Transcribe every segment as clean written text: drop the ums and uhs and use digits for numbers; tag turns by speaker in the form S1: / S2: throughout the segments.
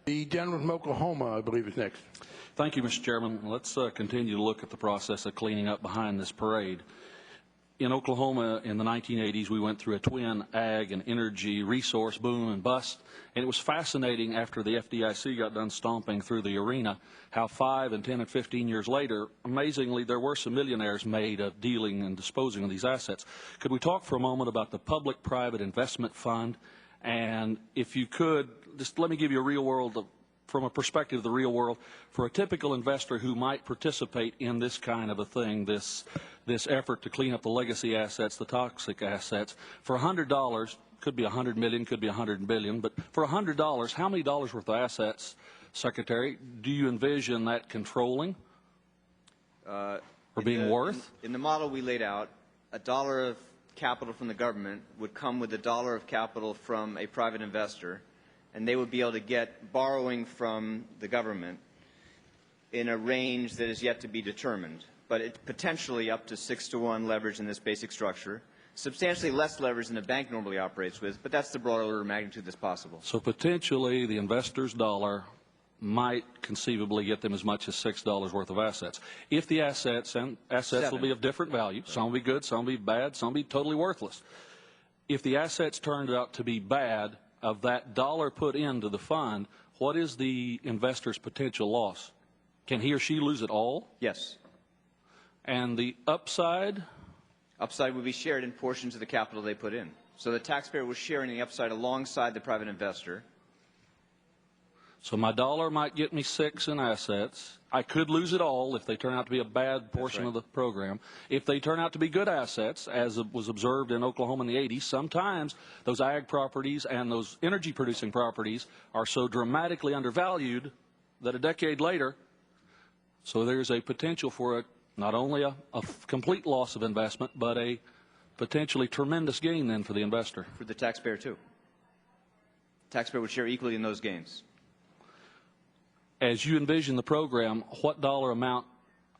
S1: The gentleman from Oklahoma, I believe, is next.
S2: Thank you, Mr. Chairman. Let's continue to look at the process of cleaning up behind this parade. In Oklahoma in the 1980s, we went through a twin ag and energy resource boom and bust, and it was fascinating after the FDIC got done stomping through the arena how 5 and 10 and 15 years later, amazingly, there were some millionaires made of dealing and disposing of these assets. Could we talk for a moment about the Public-Private Investment Fund? And if you could, just let me give you a real world from a perspective of the real world, for a typical investor who might participate in this kind of a thing, this effort to clean up the legacy assets, the toxic assets, for $100, could be $100 million, could be $100 billion, but for $100, how many dollars worth of assets, Secretary, do you envision that controlling or being worth?
S3: In the model we laid out, $1 of capital from the government would come with $1 of capital from a private investor, and they would be able to get borrowing from the government in a range that is yet to be determined. But it's potentially up to 6-to-1 leverage in this basic structure, substantially less leverage than a bank normally operates with, but that's the broad order of magnitude that's possible.
S2: So potentially the investor's dollar might conceivably get them as much as $6 worth of assets. If the assets will be of different value, some will be good, some will be bad, some will be totally worthless. If the assets turned out to be bad, of that dollar put into the fund, what is the investor's potential loss? Can he or she lose it all?
S3: Yes.
S2: And the upside?
S3: Upside would be shared in portions of the capital they put in. So the taxpayer was sharing the upside alongside the private investor.
S2: So my dollar might get me 6 in assets. I could lose it all if they turn out to be a bad portion of the program. If they turn out to be good assets, as was observed in Oklahoma in the 80s, sometimes those ag properties and those energy-producing properties are so dramatically undervalued that a decade later, so there's a potential for not only a complete loss of investment, but a potentially tremendous gain then for the investor.
S3: For the taxpayer, too. The taxpayer would share equally in those gains.
S2: As you envision the program, what dollar amount,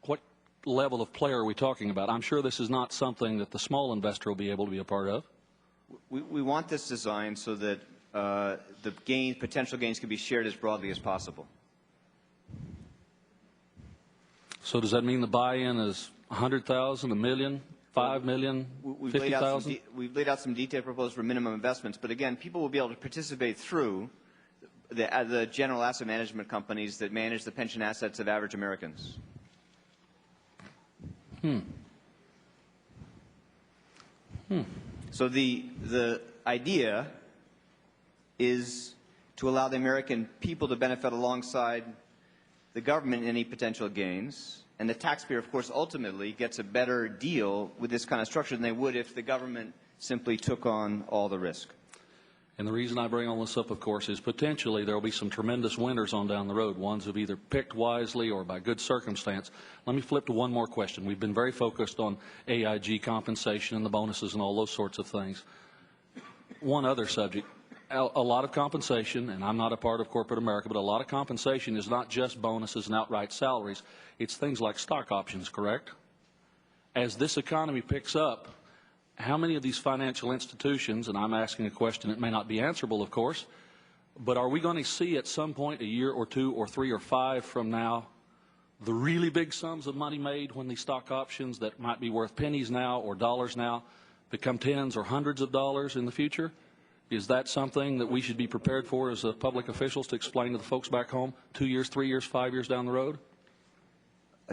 S2: what level of player are we talking about? I'm sure this is not something that the small investor will be able to be a part of.
S3: We want this designed so that the potential gains can be shared as broadly as possible.
S2: So does that mean the buy-in is 100,000, a million, 5 million, 50,000?
S3: We've laid out some detailed proposals for minimum investments, but again, people will be able to participate through the general asset management companies that manage the pension assets of average Americans. So the idea is to allow the American people to benefit alongside the government in any potential gains, and the taxpayer, of course, ultimately gets a better deal with this kind of structure than they would if the government simply took on all the risk.
S2: And the reason I bring all this up, of course, is potentially there will be some tremendous winners on down the road, ones who've either picked wisely or by good circumstance. Let me flip to one more question. We've been very focused on AIG compensation and the bonuses and all those sorts of things. One other subject, a lot of compensation, and I'm not a part of corporate America, but a lot of compensation is not just bonuses and outright salaries. It's things like stock options, correct? As this economy picks up, how many of these financial institutions, and I'm asking a question that may not be answerable, of course, but are we going to see at some point, a year or 2 or 3 or 5 from now, the really big sums of money made when these stock options that might be worth pennies now or dollars now become tens or hundreds of dollars in the future? Is that something that we should be prepared for as public officials to explain to the folks back home 2 years, 3 years, 5 years down the road?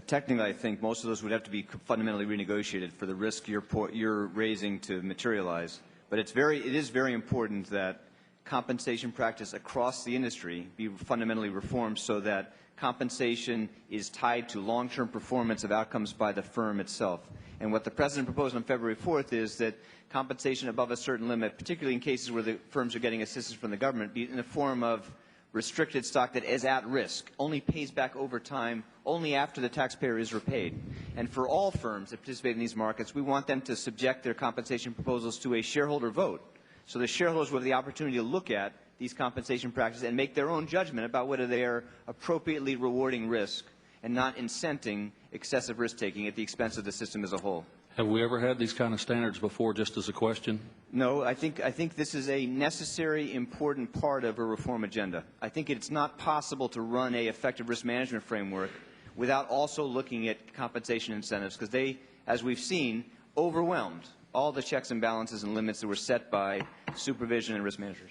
S3: Technically, I think most of those would have to be fundamentally renegotiated for the risk you're raising to materialize. But it is very important that compensation practice across the industry be fundamentally reformed so that compensation is tied to long-term performance of outcomes by the firm itself. And what the President proposed on February 4th is that compensation above a certain limit, particularly in cases where the firms are getting assistance from the government, be in the form of restricted stock that is at risk, only pays back over time, only after the taxpayer is repaid. And for all firms that participate in these markets, we want them to subject their compensation proposals to a shareholder vote. So the shareholders will have the opportunity to look at these compensation practices and make their own judgment about whether they are appropriately rewarding risk and not incenting excessive risk-taking at the expense of the system as a whole.
S2: Have we ever had these kind of standards before, just as a question?
S3: No, I think this is a necessary, important part of a reform agenda. I think it's not possible to run a effective risk management framework without also looking at compensation incentives, because they, as we've seen, overwhelmed all the checks and balances and limits that were set by supervision and risk managers.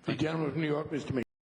S1: The gentleman from New York, Mr.